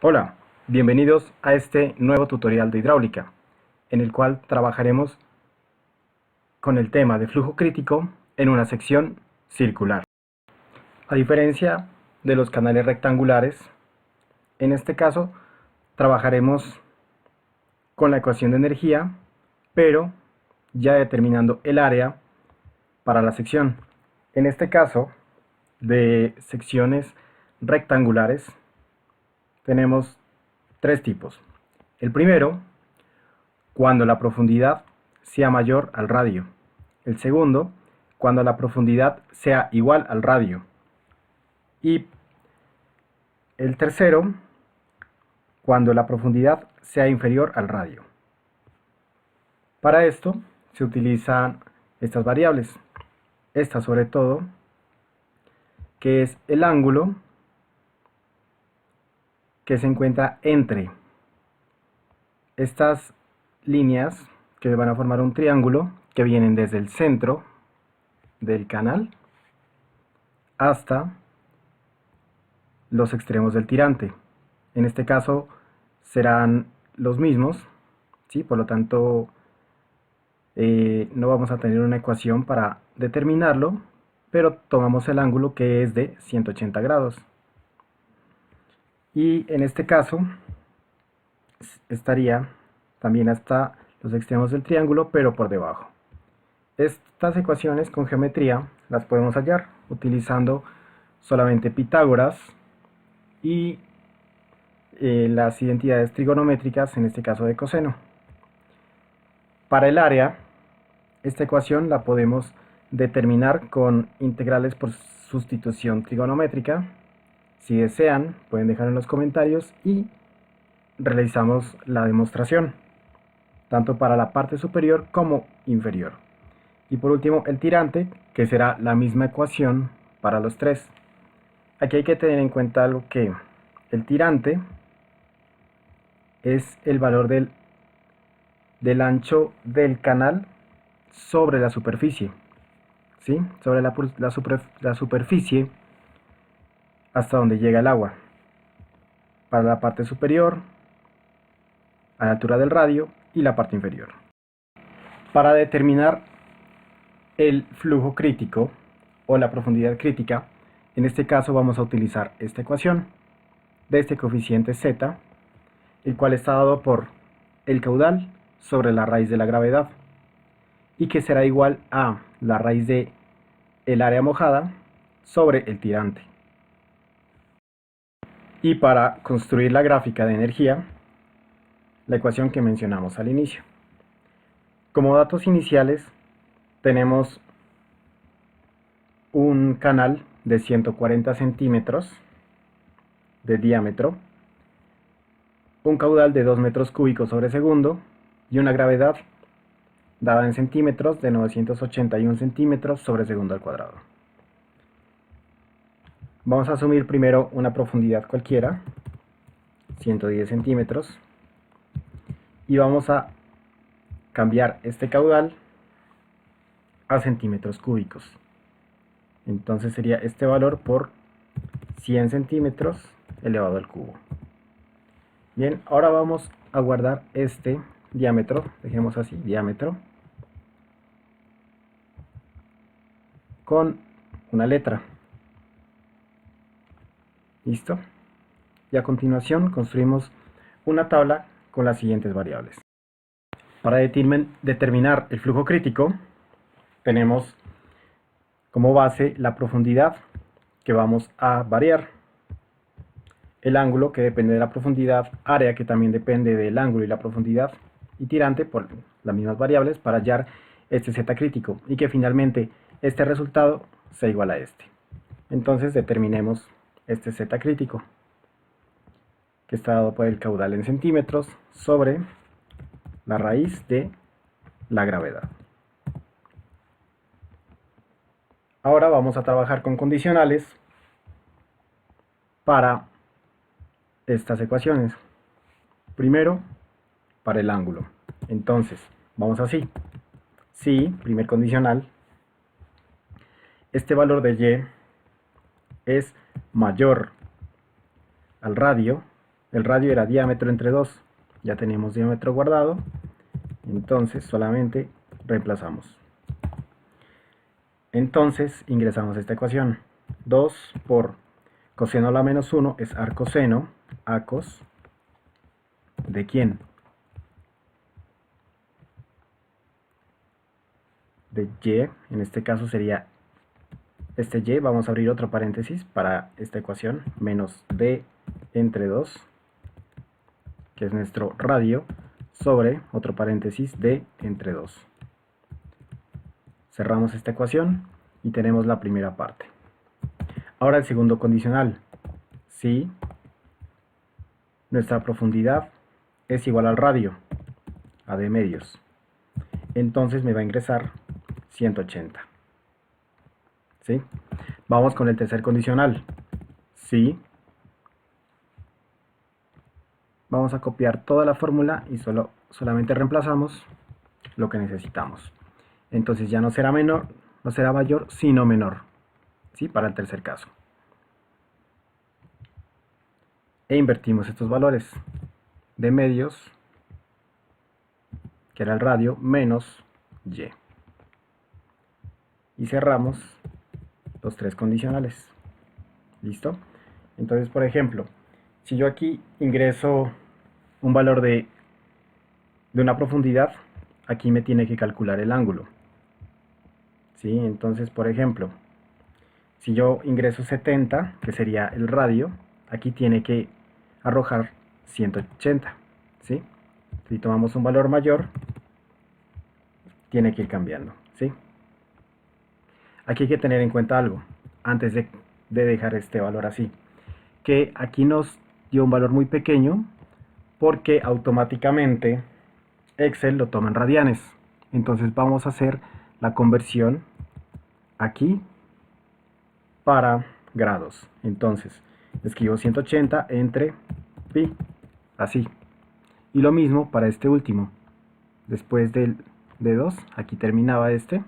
Hola, bienvenidos a este nuevo tutorial de hidráulica, en el cual trabajaremos con el tema de flujo crítico en una sección circular. A diferencia de los canales rectangulares, en este caso trabajaremos con la ecuación de energía, pero ya determinando el área para la sección. En este caso, de secciones rectangulares, tenemos tres tipos. El primero, cuando la profundidad sea mayor al radio. El segundo, cuando la profundidad sea igual al radio. Y el tercero, cuando la profundidad sea inferior al radio. Para esto se utilizan estas variables. Esta sobre todo, que es el ángulo que se encuentra entre estas líneas que van a formar un triángulo que vienen desde el centro del canal hasta los extremos del tirante. En este caso serán los mismos, ¿sí? Por lo tanto no vamos a tener una ecuación para determinarlo, pero tomamos el ángulo que es de 180 grados. Y en este caso estaría también hasta los extremos del triángulo, pero por debajo. Estas ecuaciones con geometría las podemos hallar utilizando solamente Pitágoras y las identidades trigonométricas, en este caso de coseno. Para el área, esta ecuación la podemos determinar con integrales por sustitución trigonométrica. Si desean, pueden dejar en los comentarios y realizamos la demostración, tanto para la parte superior como inferior. Y por último, el tirante, que será la misma ecuación para los tres. Aquí hay que tener en cuenta algo, que el tirante es el valor del ancho del canal sobre la superficie, ¿sí? Sobre la superficie hasta donde llega el agua. Para la parte superior, a la altura del radio, y la parte inferior. Para determinar el flujo crítico o la profundidad crítica, en este caso vamos a utilizar esta ecuación de este coeficiente z, el cual está dado por el caudal sobre la raíz de la gravedad, y que será igual a la raíz de el área mojada sobre el tirante. Y para construir la gráfica de energía, la ecuación que mencionamos al inicio. Como datos iniciales tenemos un canal de 140 centímetros de diámetro, un caudal de 2 metros cúbicos sobre segundo y una gravedad dada en centímetros de 981 centímetros sobre segundo al cuadrado. Vamos a asumir primero una profundidad cualquiera, 110 centímetros, y vamos a cambiar este caudal a centímetros cúbicos. Entonces sería este valor por 100 centímetros elevado al cubo. Bien, ahora vamos a guardar este diámetro, dejemos así, diámetro, con una letra. ¿Listo? Y a continuación construimos una tabla con las siguientes variables. Para determinar el flujo crítico, tenemos como base la profundidad, que vamos a variar, el ángulo, que depende de la profundidad, área, que también depende del ángulo y la profundidad, y tirante, por las mismas variables, para hallar este z crítico, y que finalmente este resultado sea igual a este. Entonces determinemos este z crítico, que está dado por el caudal en centímetros sobre la raíz de la gravedad. Ahora vamos a trabajar con condicionales para estas ecuaciones. Primero, para el ángulo. Entonces, vamos así. Si, primer condicional, este valor de y es mayor al radio, el radio era diámetro entre 2. Ya tenemos diámetro guardado, entonces solamente reemplazamos. Entonces ingresamos esta ecuación. 2 por coseno a la menos 1 es arcoseno, acos, ¿de quién? De y, en este caso sería este y, vamos a abrir otro paréntesis para esta ecuación, menos d entre 2, que es nuestro radio, sobre otro paréntesis d entre 2. Cerramos esta ecuación y tenemos la primera parte. Ahora el segundo condicional. Si nuestra profundidad es igual al radio, a d medios, entonces me va a ingresar 180. ¿Sí? Vamos con el tercer condicional. Si vamos a copiar toda la fórmula y solamente reemplazamos lo que necesitamos. Entonces ya no será menor, no será mayor, sino menor. ¿Sí? Para el tercer caso. E invertimos estos valores. De medios, que era el radio, menos y. Y cerramos los tres condicionales. ¿Listo? Entonces, por ejemplo, si yo aquí ingreso un valor de una profundidad, aquí me tiene que calcular el ángulo. ¿Sí? Entonces, por ejemplo, si yo ingreso 70, que sería el radio, aquí tiene que arrojar 180. ¿Sí? Si tomamos un valor mayor, tiene que ir cambiando. ¿Sí? Aquí hay que tener en cuenta algo, antes de dejar este valor así, que aquí nos dio un valor muy pequeño, porque automáticamente Excel lo toma en radianes. Entonces vamos a hacer la conversión aquí para grados. Entonces escribo 180 entre pi, así. Y lo mismo para este último. Después de 2, aquí terminaba este.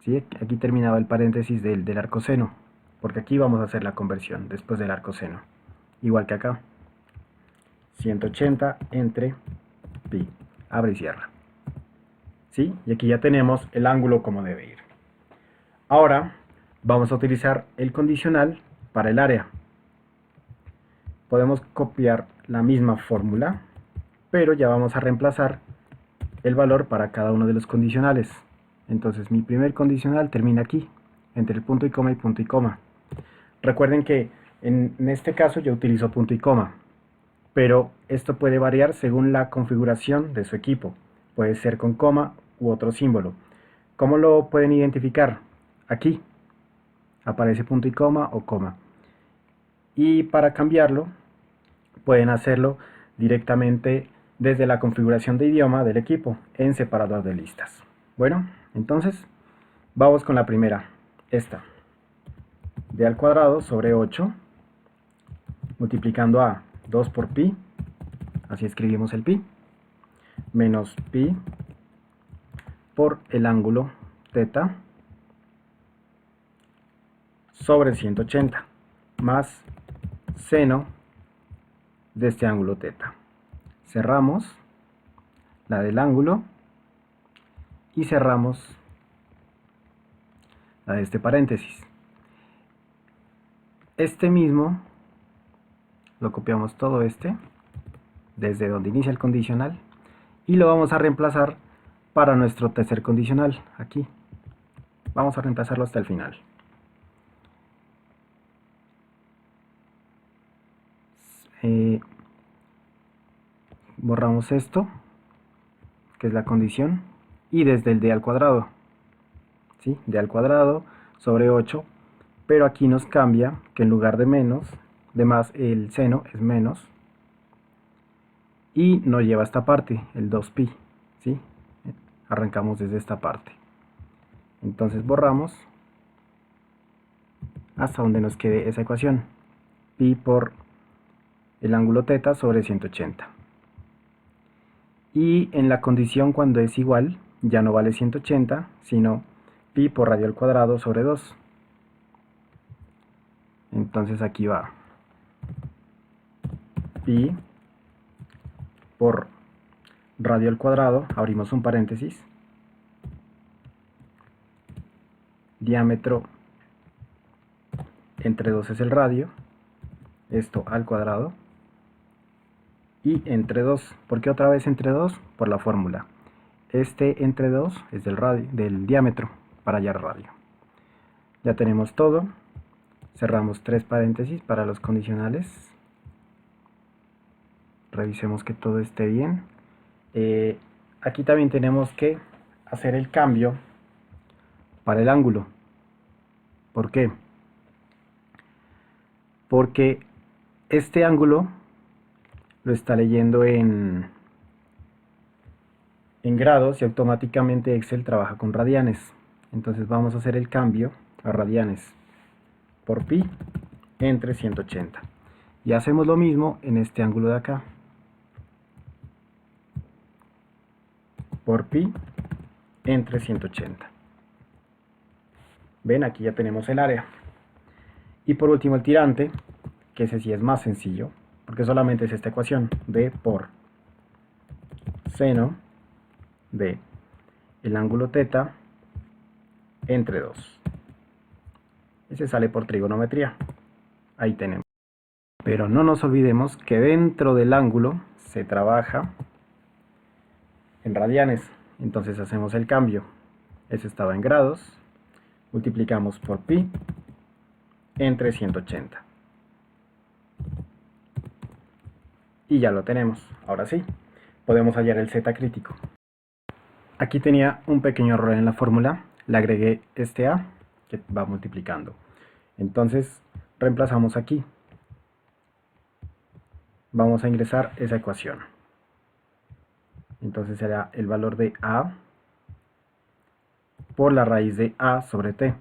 ¿Sí? Aquí terminaba el paréntesis del arcoseno, porque aquí vamos a hacer la conversión después del arcoseno. Igual que acá. 180 entre pi. Abre y cierra. ¿Sí? Y aquí ya tenemos el ángulo como debe ir. Ahora vamos a utilizar el condicional para el área. Podemos copiar la misma fórmula, pero ya vamos a reemplazar el valor para cada uno de los condicionales. Entonces mi primer condicional termina aquí, entre el punto y coma y punto y coma. Recuerden que en este caso yo utilizo punto y coma, pero esto puede variar según la configuración de su equipo. Puede ser con coma u otro símbolo. ¿Cómo lo pueden identificar? Aquí aparece punto y coma o coma. Y para cambiarlo, pueden hacerlo directamente desde la configuración de idioma del equipo en separador de listas. Bueno, entonces vamos con la primera, esta. D al cuadrado sobre 8 multiplicando a 2 por pi, así escribimos el pi, menos pi por el ángulo teta sobre 180 más seno de este ángulo teta. Cerramos la del ángulo y cerramos la de este paréntesis. Este mismo lo copiamos todo desde donde inicia el condicional y lo vamos a reemplazar para nuestro tercer condicional aquí. Vamos a reemplazarlo hasta el final. Borramos esto, que es la condición, y desde el d al cuadrado, ¿sí? D al cuadrado sobre 8, pero aquí nos cambia que en lugar de menos, de más, el seno es menos, y nos lleva a esta parte, el 2pi, ¿sí? Arrancamos desde esta parte. Entonces borramos hasta donde nos quede esa ecuación, pi por el ángulo teta sobre 180. Y en la condición cuando es igual, ya no vale 180, sino pi por radio al cuadrado sobre 2. Entonces aquí va pi por radio al cuadrado, abrimos un paréntesis, diámetro entre 2 es el radio, esto al cuadrado, y entre 2, ¿por qué otra vez entre 2? Por la fórmula. Este entre 2 es del diámetro para hallar radio. Ya tenemos todo. Cerramos 3 paréntesis para los condicionales. Revisemos que todo esté bien. Aquí también tenemos que hacer el cambio para el ángulo. ¿Por qué? Porque este ángulo lo está leyendo en grados y automáticamente Excel trabaja con radianes. Entonces vamos a hacer el cambio a radianes por pi entre 180. Y hacemos lo mismo en este ángulo de acá. Por pi entre 180. Ven, aquí ya tenemos el área. Y por último el tirante, que ese sí es más sencillo, porque solamente es esta ecuación, b por seno de el ángulo θ entre 2. Ese sale por trigonometría. Ahí tenemos. Pero no nos olvidemos que dentro del ángulo se trabaja en radianes. Entonces hacemos el cambio. Ese estaba en grados. Multiplicamos por pi entre 180. Y ya lo tenemos. Ahora sí, podemos hallar el z crítico. Aquí tenía un pequeño error en la fórmula. Le agregué este a que va multiplicando. Entonces reemplazamos aquí. Vamos a ingresar esa ecuación. Entonces será el valor de a por la raíz de a sobre t.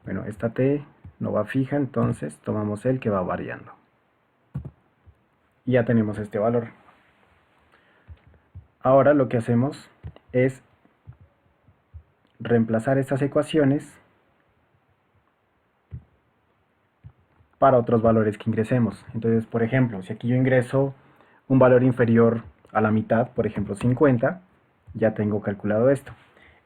Bueno, esta t no va fija, entonces tomamos el que va variando. Y ya tenemos este valor. Ahora lo que hacemos es reemplazar estas ecuaciones para otros valores que ingresemos. Entonces, por ejemplo, si aquí yo ingreso un valor inferior a la mitad, por ejemplo 50, ya tengo calculado esto.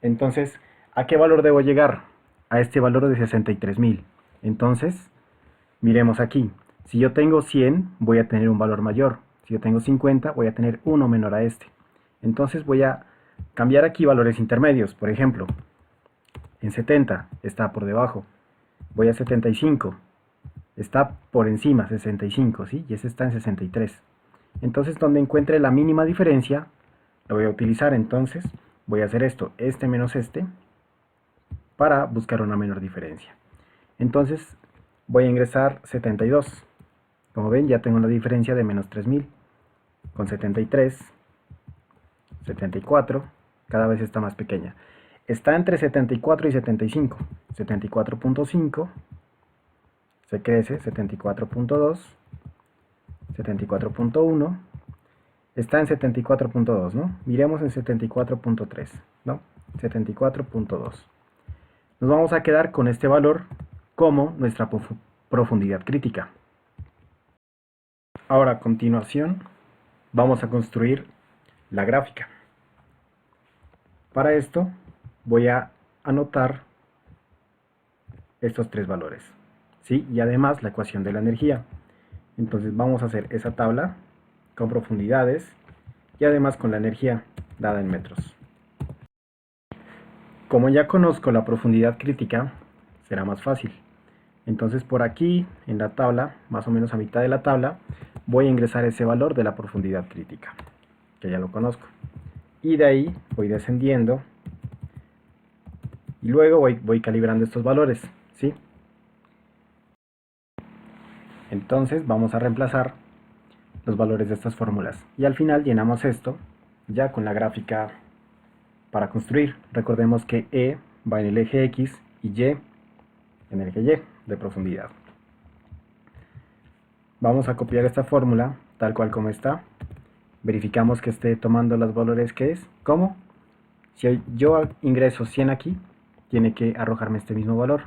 Entonces, ¿a qué valor debo llegar? A este valor de 63.000. Entonces, miremos aquí. Si yo tengo 100, voy a tener un valor mayor. Si yo tengo 50, voy a tener uno menor a este. Entonces voy a cambiar aquí valores intermedios. Por ejemplo, en 70 está por debajo. Voy a 75. Está por encima, 65, ¿sí? Y ese está en 63. Entonces, donde encuentre la mínima diferencia, lo voy a utilizar. Entonces, voy a hacer esto, este menos este, para buscar una menor diferencia. Entonces, voy a ingresar 72. Como ven, ya tengo una diferencia de menos 3.000. Con 73, 74, cada vez está más pequeña. Está entre 74 y 75. 74.5. Se crece, 74.2, 74.1, está en 74.2, ¿no? Miremos en 74.3, ¿no? 74.2. Nos vamos a quedar con este valor como nuestra profundidad crítica. Ahora, a continuación, vamos a construir la gráfica. Para esto, voy a anotar estos tres valores. ¿Sí? Y además la ecuación de la energía. Entonces vamos a hacer esa tabla con profundidades y además con la energía dada en metros. Como ya conozco la profundidad crítica, será más fácil. Entonces por aquí en la tabla, más o menos a mitad de la tabla, voy a ingresar ese valor de la profundidad crítica, que ya lo conozco. Y de ahí voy descendiendo y luego voy calibrando estos valores, ¿sí? Entonces vamos a reemplazar los valores de estas fórmulas. Y al final llenamos esto ya con la gráfica para construir. Recordemos que E va en el eje X y Y en el eje Y de profundidad. Vamos a copiar esta fórmula tal cual como está. Verificamos que esté tomando los valores que es. ¿Cómo? Si yo ingreso 100 aquí, tiene que arrojarme este mismo valor.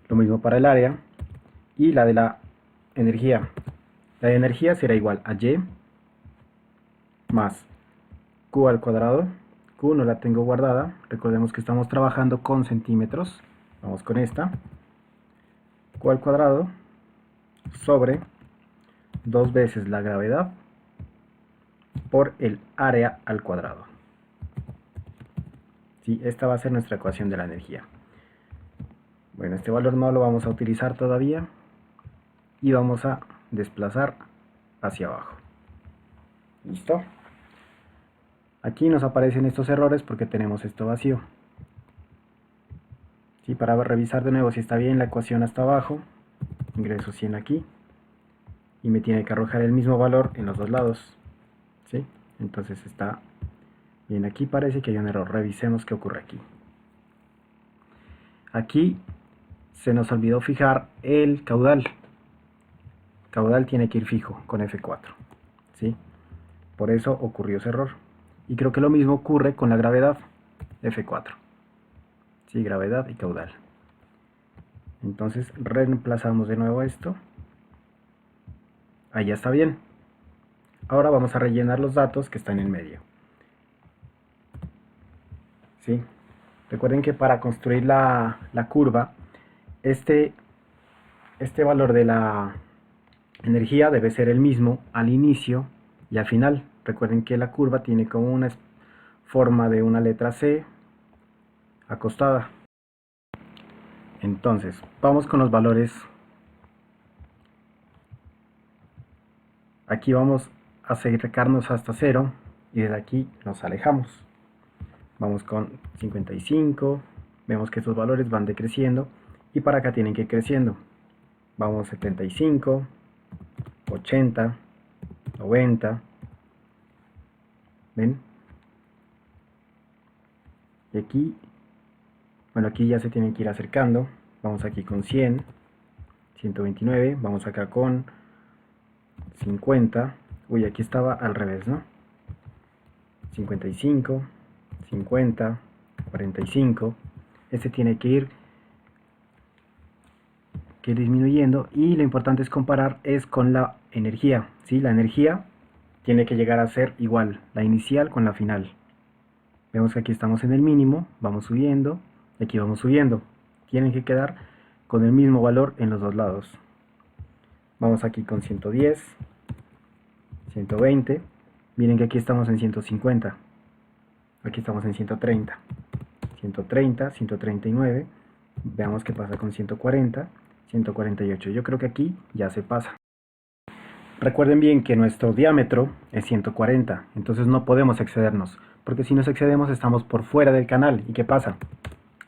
Lo mismo para el área y la de la energía. La de energía será igual a Y más Q al cuadrado. Q no la tengo guardada, recordemos que estamos trabajando con centímetros. Vamos con esta. Q al cuadrado sobre 2 veces la gravedad por el área al cuadrado. ¿Sí? Esta va a ser nuestra ecuación de la energía. Bueno, este valor no lo vamos a utilizar todavía y vamos a desplazar hacia abajo. ¿Listo? Aquí nos aparecen estos errores porque tenemos esto vacío. ¿Sí? Para revisar de nuevo si está bien la ecuación hasta abajo, ingreso 100 aquí y me tiene que arrojar el mismo valor en los dos lados. ¿Sí? Entonces está bien, aquí parece que hay un error. Revisemos qué ocurre aquí. Aquí se nos olvidó fijar el caudal. Caudal tiene que ir fijo con F4. ¿Sí? Por eso ocurrió ese error. Y creo que lo mismo ocurre con la gravedad. F4. ¿Sí? Gravedad y caudal. Entonces reemplazamos de nuevo esto. Ahí ya está bien. Ahora vamos a rellenar los datos que están en medio. ¿Sí? Recuerden que para construir la curva, este valor de la energía debe ser el mismo al inicio y al final. Recuerden que la curva tiene como una forma de una letra C acostada. Entonces, vamos con los valores. Aquí vamos a acercarnos hasta 0 y desde aquí nos alejamos. Vamos con 55, vemos que estos valores van decreciendo y para acá tienen que ir creciendo. Vamos 75, 80, 90, ¿ven? Y aquí, bueno, aquí ya se tienen que ir acercando. Vamos aquí con 100, 129, vamos acá con 50, uy, aquí estaba al revés, ¿no? 55, 50, 45, este tiene que ir disminuyendo y lo importante es comparar es con la energía, ¿sí? La energía tiene que llegar a ser igual, la inicial con la final. Vemos que aquí estamos en el mínimo, vamos subiendo, y aquí vamos subiendo. Tienen que quedar con el mismo valor en los dos lados. Vamos aquí con 110, 120, miren que aquí estamos en 150, aquí estamos en 130, 130, 139, veamos qué pasa con 140, 148, yo creo que aquí ya se pasa. Recuerden bien que nuestro diámetro es 140, entonces no podemos excedernos, porque si nos excedemos estamos por fuera del canal. ¿Y qué pasa?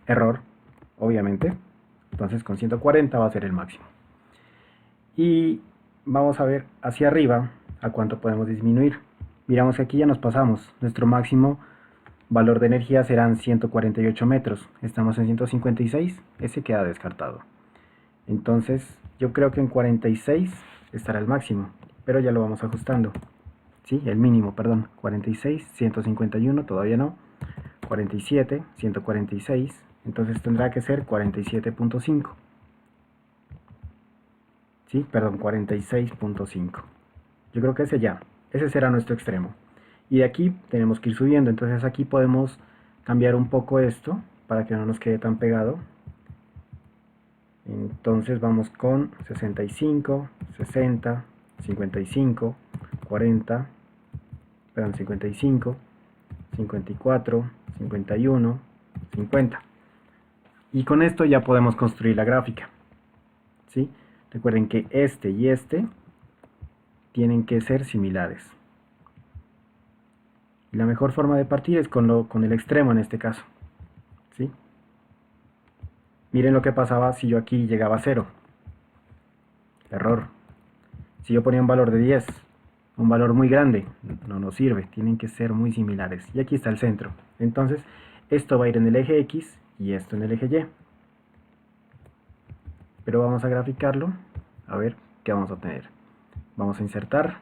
Error, obviamente. Entonces con 140 va a ser el máximo. Y vamos a ver hacia arriba a cuánto podemos disminuir. Miramos que aquí ya nos pasamos. Nuestro máximo valor de energía serán 148 metros. Estamos en 156, ese queda descartado. Entonces yo creo que en 46 estará el máximo, pero ya lo vamos ajustando. ¿Sí? El mínimo, perdón. 46, 151, todavía no. 47, 146, entonces tendrá que ser 47.5. ¿Sí? Perdón, 46.5. Yo creo que ese será nuestro extremo. Y de aquí tenemos que ir subiendo, entonces aquí podemos cambiar un poco esto para que no nos quede tan pegado. Entonces vamos con 65, 60, 55, 40, perdón, 55, 54, 51, 50. Y con esto ya podemos construir la gráfica. ¿Sí? Recuerden que este y este tienen que ser similares. Y la mejor forma de partir es con el extremo en este caso. ¿Sí? Miren lo que pasaba si yo aquí llegaba a 0. Error. Si yo ponía un valor de 10, un valor muy grande, no nos sirve. Tienen que ser muy similares. Y aquí está el centro. Entonces, esto va a ir en el eje X y esto en el eje Y. Pero vamos a graficarlo. A ver qué vamos a tener. Vamos a insertar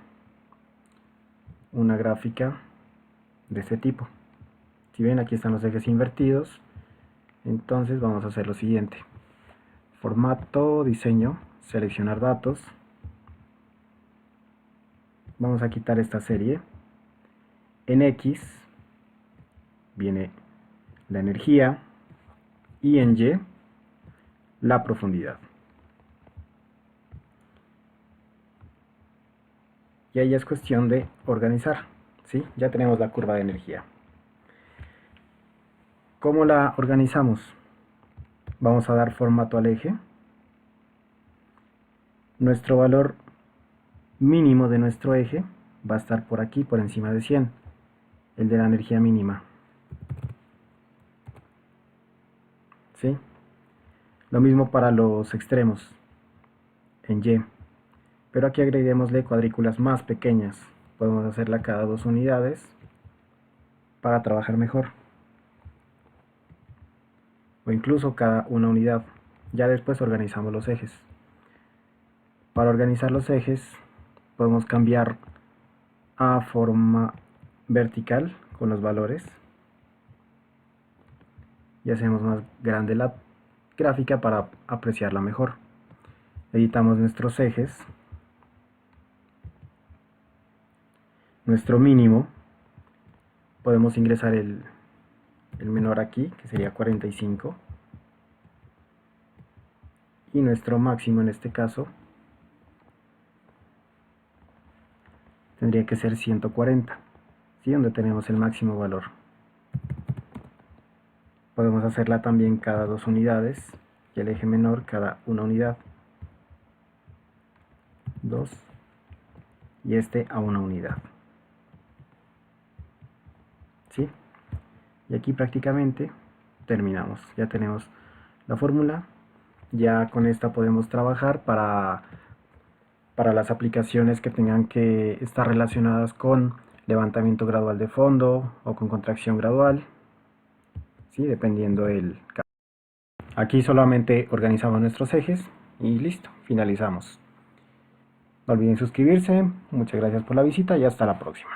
una gráfica de este tipo. Si ven, aquí están los ejes invertidos. Entonces vamos a hacer lo siguiente. Formato, diseño, seleccionar datos. vamos a quitar esta serie. En X viene la energía y en Y la profundidad. Y ahí es cuestión de organizar, ¿sí? Ya tenemos la curva de energía. ¿Cómo la organizamos? Vamos a dar formato al eje. Nuestro valor mínimo de nuestro eje va a estar por aquí, por encima de 100, el de la energía mínima. ¿Sí? Lo mismo para los extremos, en Y. Pero aquí agreguémosle cuadrículas más pequeñas. Podemos hacerla cada 2 unidades para trabajar mejor. O incluso cada una unidad. Ya después organizamos los ejes. Para organizar los ejes podemos cambiar a forma vertical con los valores. Y hacemos más grande la gráfica para apreciarla mejor. Editamos nuestros ejes. Nuestro mínimo, podemos ingresar el menor aquí, que sería 45. Y nuestro máximo en este caso tendría que ser 140, ¿sí? Donde tenemos el máximo valor. Podemos hacerla también cada 2 unidades y el eje menor cada 1 unidad. 2 y este a 1 unidad. ¿Sí? Y aquí prácticamente terminamos. Ya tenemos la fórmula. Ya con esta podemos trabajar para las aplicaciones que tengan que estar relacionadas con levantamiento gradual de fondo o con contracción gradual, ¿sí? Dependiendo del caso. Aquí solamente organizamos nuestros ejes y listo, finalizamos. No olviden suscribirse. Muchas gracias por la visita y hasta la próxima.